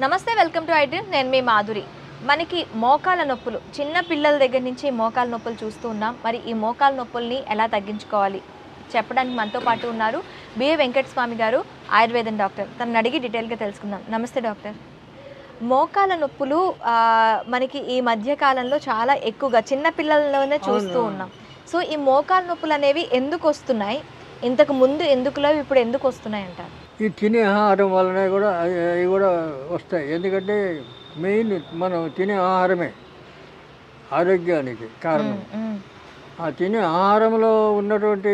నమస్తే, welcome to iDream. నేను మీ మాధురి. మనకి మోకాల నొప్పులు, చిన్న పిల్లల దగ్గర నుంచి మోకాల నొప్పులు చూస్తూ ఉన్నాం. మరి ఈ మోకాల నొప్పుల్ని ఎలా తగ్గించుకోవాలి చెప్పడానికి మనతో పాటు ఉన్నారు బిఏ వెంకటస్వామి గారు, ఆయుర్వేదం డాక్టర్. తనని అడిగి డీటెయిల్గా తెలుసుకుందాం. నమస్తే డాక్టర్. మోకాల నొప్పులు మనకి ఈ మధ్య కాలంలో చాలా ఎక్కువగా చిన్న పిల్లల్లోనే చూస్తూ ఉన్నాం. సో ఈ మోకాల నొప్పులు అనేవి ఎందుకు వస్తున్నాయి, ఇంతకు ముందు ఎందుకు లేవు, ఇప్పుడు ఎందుకు వస్తున్నాయి అంటారు? ఈ తినే ఆహారం వలన కూడా అవి కూడా వస్తాయి. ఎందుకంటే మెయిన్ మనం తినే ఆహారమే ఆరోగ్యానికి కారణం. ఆ తినే ఆహారంలో ఉన్నటువంటి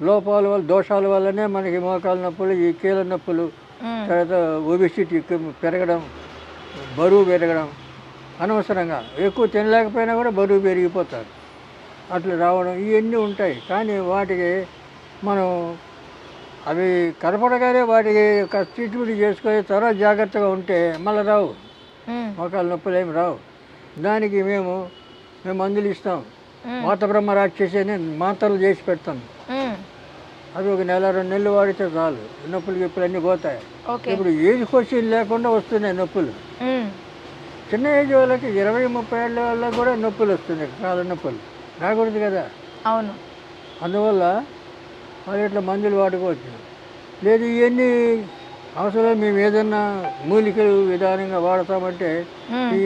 లోపాల వల్ల, దోషాల వల్లనే మనకి మోకాల నొప్పులు, ఈ కీళ్ళ నొప్పులు, తర్వాత ఒబిసిటీ పెరగడం, బరువు పెరగడం, అనవసరంగా ఎక్కువ తినలేకపోయినా కూడా బరువు పెరిగిపోతారు, అట్లా రావడం, ఇవన్నీ ఉంటాయి. కానీ వాటికి మనం అవి కనపడగానే వాటికి ట్రీట్మెంట్ చేసుకొని తర్వాత జాగ్రత్తగా ఉంటే మళ్ళీ రావు, మోకాల నొప్పులు ఏమి రావు. దానికి మేము మందులు ఇస్తాం. వాత బ్రహ్మ రాక్షసి అని మాత్రలు చేసి పెడతాం. అది ఒక నెల 2 నెలలు వాడితే చాలు, నొప్పులు గిప్పులు అన్నీ పోతాయి. ఇప్పుడు ఏజ్ క్వశ్చన్ లేకుండా వస్తున్నాయి నొప్పులు. చిన్న ఏజ్ వాళ్ళకి 20-30 ఏళ్ళ వాళ్ళకి కూడా నొప్పులు వస్తున్నాయి, కాళ్ళ నొప్పులు. రాకూడదు కదా. అవును. అందువల్ల వాళ్ళు ఇట్లా మందులు వాడుకోవచ్చు. లేదు ఇవన్నీ అవసరం మేము ఏదన్నా మూలికలు విధానంగా వాడతామంటే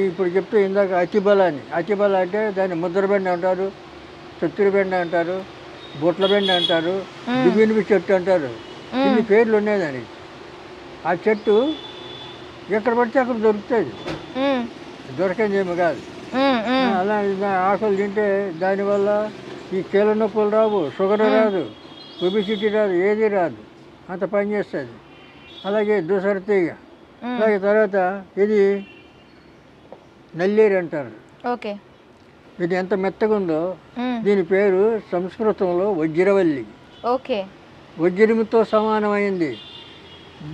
ఇప్పుడు చెప్తే ఇందాక అతిబల అంటే దాన్ని ముద్రబెండ అంటారు, చత్తురబెండ అంటారు, బుట్లబెండ అంటారు, దువ్వినిపి చెట్టు అంటారు. ఇన్ని పేర్లు ఉన్నాయి దానికి. ఆ చెట్టు ఎక్కడ పడితే అక్కడ దొరుకుతుంది, దొరకని ఏమి కాదు. అలా ఆకులు తింటే దానివల్ల ఈ కీళ్ళ నొప్పులు రావు, షుగర్ రాదు, ఒబిసిటీ రాదు, ఏది రాదు, అంత పని చేస్తుంది. అలాగే దుసరతీగ, అలాగే తర్వాత ఇది నల్లేరు అంటారు. ఓకే. ఇది ఎంత మెత్తగా ఉందో, దీని పేరు సంస్కృతంలో వజ్రవల్లి. ఓకే. వజ్రముతో సమానమైంది.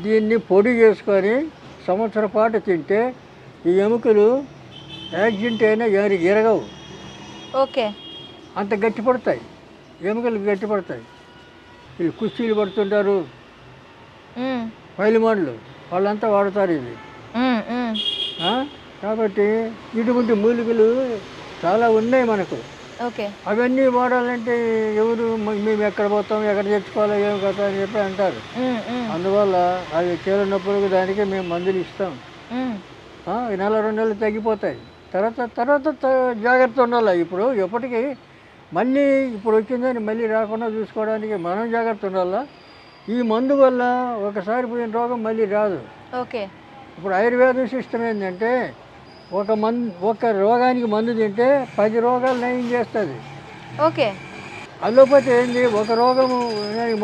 దీన్ని పొడి చేసుకొని సంవత్సరం పాటు తింటే ఈ ఎముకలు యాక్సిడెంట్ అయినా ఎరగవు. ఓకే. అంత గట్టిపడతాయి, ఎముకలు గట్టిపడతాయి. వీళ్ళు కుస్తీలు పడుతుంటారు, పైలిమాన్లు, వాళ్ళంతా వాడతారు ఇది. కాబట్టి ఇటువంటి మూలికలు చాలా ఉన్నాయి మనకు. అవన్నీ వాడాలంటే ఎవరు మేము ఎక్కడ పోతాం, ఎక్కడ తెచ్చుకోవాలో ఏం కదా అని చెప్పి అంటారు. అందువల్ల అవి కీళ్ళ నొప్పులకు దానికి మేము మందులు ఇస్తాం. నెల 2 నెలలు తగ్గిపోతాయి. తర్వాత జాగ్రత్త ఉండాలి. ఇప్పుడు ఎప్పటికీ మళ్ళీ ఇప్పుడు వచ్చిందని మళ్ళీ రాకుండా చూసుకోవడానికి మనం జాగ్రత్త ఉండాలా. ఈ మందు వల్ల ఒకసారి పోయిన రోగం మళ్ళీ రాదు. ఓకే. ఇప్పుడు ఆయుర్వేదం సిస్టమ్ ఏంటంటే ఒక రోగానికి మందు తింటే 10 రోగాలు నయం చేస్తుంది. ఓకే. అలోపతి ఏంది, ఒక రోగము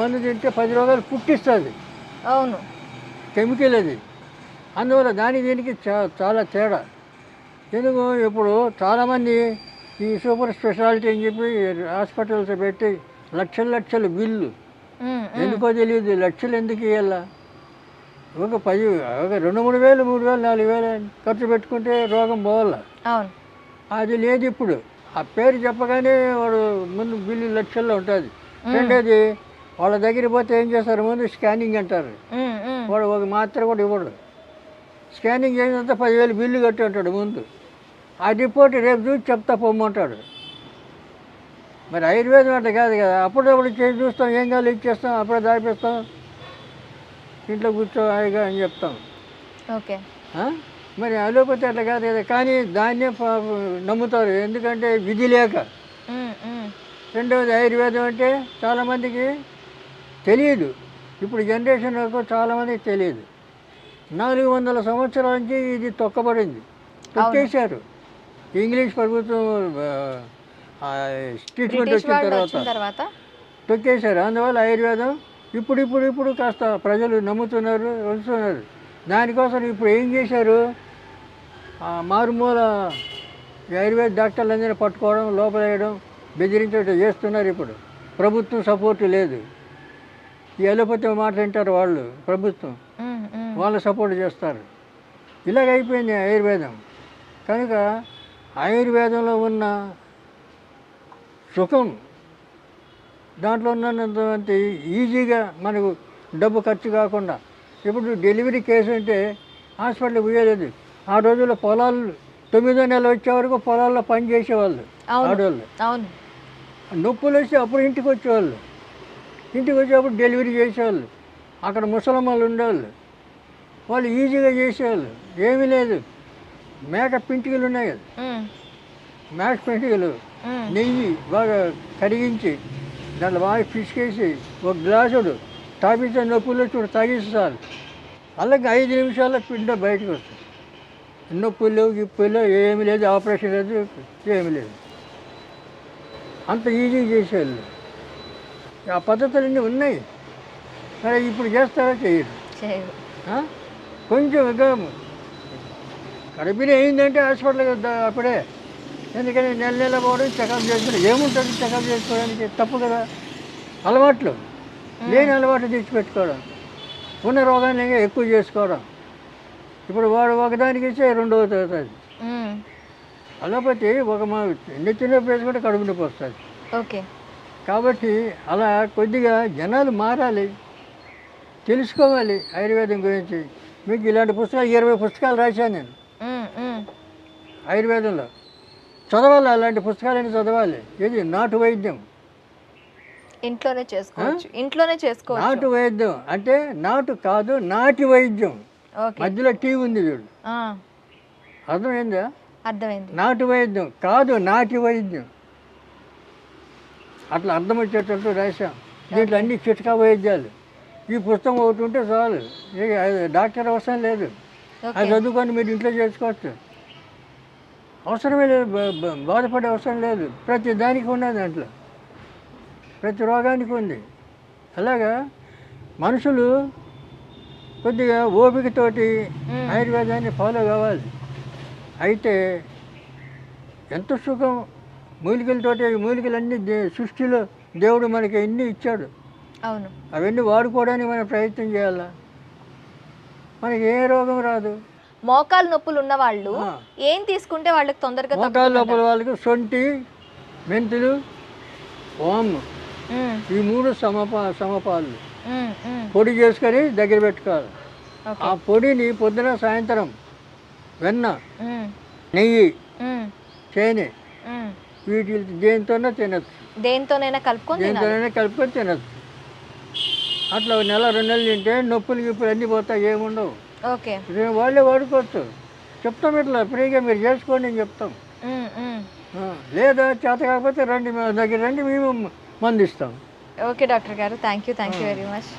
మందు తింటే 10 రోగాలు పుట్టిస్తుంది. అవును, కెమికల్ అది. అందువల్ల దీనికి చాలా తేడా. ఎందుకు ఇప్పుడు చాలామంది ఈ సూపర్ స్పెషాలిటీ అని చెప్పి హాస్పిటల్స్ పెట్టి లక్షల బిల్లు, ఎందుకో తెలియదు. లక్షలు ఎందుకు ఇవ్వాలా? ఒక 2-3 వేలు, 3 వేలు, 4 వేలు ఖర్చు పెట్టుకుంటే రోగం పోవాలా. అది లేదు ఇప్పుడు. ఆ పేరు చెప్పగానే వాడు ముందు బిల్లు లక్షల్లో ఉంటుంది. రెండోది, వాళ్ళ దగ్గర పోతే ఏం చేస్తారు, ముందు స్కానింగ్ అంటారు. వాడు ఒక మాత్ర కూడా ఇవ్వడు. స్కానింగ్ చేసినంత 10,000 బిల్లు కట్టి అంటాడు ముందు. ఆ రిపోర్ట్ రేపు చూసి చెప్తా పొమ్మంటాడు. మరి ఆయుర్వేదం అంటే కాదు కదా. అప్పుడప్పుడు చేసి చూస్తాం, ఏం కాదు ఇచ్చేస్తాం, అప్పుడే దాపిస్తాం, ఇంట్లో కూర్చో హాయిగా అని చెప్తాం. ఓకే. మరి అలోపతి అట్లా కాదు కదా. కానీ దాన్నే నమ్ముతారు, ఎందుకంటే విధి లేక. రెండవది, ఆయుర్వేదం అంటే చాలామందికి తెలియదు. ఇప్పుడు జనరేషన్ చాలామందికి తెలియదు. 400 సంవత్సరాల నుంచి ఇది తొక్కబడింది, తొక్కేశారు. ఇంగ్లీష్ ప్రభుత్వం ట్రీట్మెంట్ వచ్చిన తర్వాత తొక్కేశారు. అందువల్ల ఆయుర్వేదం ఇప్పుడు కాస్త ప్రజలు నమ్ముతున్నారు, వస్తున్నారు. దానికోసం ఇప్పుడు ఏం చేశారు, మారుమూల ఆయుర్వేద డాక్టర్లందరినీ పట్టుకోవడం, లోపలేయడం, బెదిరించడం చేస్తున్నారు. ఇప్పుడు ప్రభుత్వం సపోర్టు లేదు. ఈ అలోపతి మాట వింటారు వాళ్ళు, ప్రభుత్వం వాళ్ళు సపోర్ట్ చేస్తారు. ఇలాగైపోయింది ఆయుర్వేదం. కనుక ఆయుర్వేదంలో ఉన్న సుఖం, దాంట్లో ఉన్నటువంటి ఈజీగా మనకు డబ్బు ఖర్చు కాకుండా. ఇప్పుడు డెలివరీ కేసు అంటే హాస్పిటల్కి పోయేది. ఆ రోజుల్లో పొలాలు 9వ నెల వచ్చే వరకు పొలాల్లో పని చేసేవాళ్ళు అవును ఆడవాళ్ళు. అవును నొప్పులు వచ్చి అప్పుడు ఇంటికి వచ్చేవాళ్ళు. ఇంటికి వచ్చేటప్పుడు డెలివరీ చేసేవాళ్ళు. అక్కడ ముసలమ్మలు ఉండేవాళ్ళు. వాళ్ళు ఈజీగా చేసేవాళ్ళు. ఏమీ లేదు, మేక పింటికలు ఉన్నాయి కదా, ఉమ్, మేక పింటికలు ఉమ్, నెయ్యి బాగా కరిగించి దాంట్లో బాగా పిసికేసి ఒక గ్లాసుడు తాపిస్తే నొప్పులు వచ్చి తాగిస్తారు. అలాగే 5 నిమిషాల్లో పిండ బయటకు వస్తుంది. నొప్పులు లేవు, గిప్పులు లేవు, ఏమీ లేదు, ఆపరేషన్ లేదు, ఏమీ లేదు. అంత ఈజీ చేసేవాళ్ళు. ఆ పద్ధతులన్నీ ఉన్నాయి. మరి ఇప్పుడు చేస్తారా చేయరు. చేయరు. ఆ? కొంచెం ఇంకా గర్భిణీ అయిందంటే హాస్పిటల్కి అప్పుడే. ఎందుకని నెల పోవడం చెకప్ చేసుకోవడం ఏముంటుంది, చెకప్ చేసుకోవడానికి తప్పు కదా. అలవాట్లు లేని అలవాట్లు తెచ్చిపెట్టుకోవడం, ఉన్న రోగాన్ని ఇంకా ఎక్కువ చేసుకోవడం. ఇప్పుడు వాడు ఒకదానికి ఇస్తే రెండవది అవుతుంది. ఉమ్, అలోపతి ఒక మా చిన్న వేసుకుంటే కడుపు నొప్పి వస్తుంది. ఓకే. కాబట్టి అలా కొద్దిగా జనాలు మారాలి, తెలుసుకోవాలి ఆయుర్వేదం గురించి. మీకు ఇలాంటి పుస్తకాలు 20 పుస్తకాలు రాశాను నేను ఉమ్, ఉమ్, ఆయుర్వేదంలో. చదవాలి, అలాంటి పుస్తకాలని చదవాలి. ఇది నాటు వైద్యం. ఇంట్లోనే చేసుకోవచ్చు, ఇంట్లోనే చేసుకోవచ్చు. నాటు వైద్యం అంటే నాటు కాదు, నాటి వైద్యం. ఓకే. మధ్యలో టీ ఉంది చూడు, ఆ, అర్థమైందా? అర్థమైంది. నాటు వైద్యం కాదు, నాటి వైద్యం. అట్లా అర్థం వచ్చేటట్టు రాశాం. దీంట్లో అన్ని చిట్కా వైద్యాలు. ఈ పుస్తకం ఒకటి ఉంటే చాలు, ఇక డాక్టర్ అవసరం లేదు. అది చదువుకొని మీరు ఇంట్లో చేసుకోవచ్చు. అవసరమే లేదు, బాధపడే అవసరం లేదు. ప్రతి దానికి ఉన్నది దాంట్లో, ప్రతి రోగానికి ఉంది. అలాగా మనుషులు కొద్దిగా ఓపికతోటి ఆయుర్వేదాన్ని ఫాలో కావాలి. అయితే ఎంత సుఖం మూలికలతోటి. మూలికలన్నీ సృష్టిలో దేవుడు మనకి ఎన్ని ఇచ్చాడు. అవును. అవన్నీ వాడుకోవడానికి మనం ప్రయత్నం చేయాలా. మనకి ఏ రోగం రాదు. మోకాలు నొప్పులు ఉన్న వాళ్ళు ఏం తీసుకుంటే వాళ్ళకి తొందరగా మోకాలు లోపల వాళ్ళకి సొంటి, మెంతులు, వాము, ఈ 3 సమపాలు పొడి చేసుకొని దగ్గర పెట్టుకోవాలి. ఆ పొడిని పొద్దున సాయంత్రం వెన్న, నెయ్యి, తేనె వీటి దేనితోనే తినచ్చు. దేనితోనైనా కలుపుకొని తినచ్చు. అట్లా 1 నెల 2 నెలలు తింటే నొప్పులు గిప్పులు అన్నీ పోతాయి, ఏముండవు. ఓకే. వాళ్ళే వాడుకోవచ్చు. చెప్తాం ఇట్లా ఫ్రీగా మీరు చేసుకోండి అని చెప్తాం. లేదా చేత కాకపోతే రండి, మా దగ్గర రండి, మేము మందు ఇస్తాం. ఓకే డాక్టర్ గారు, థ్యాంక్ యూ వెరీ మచ్.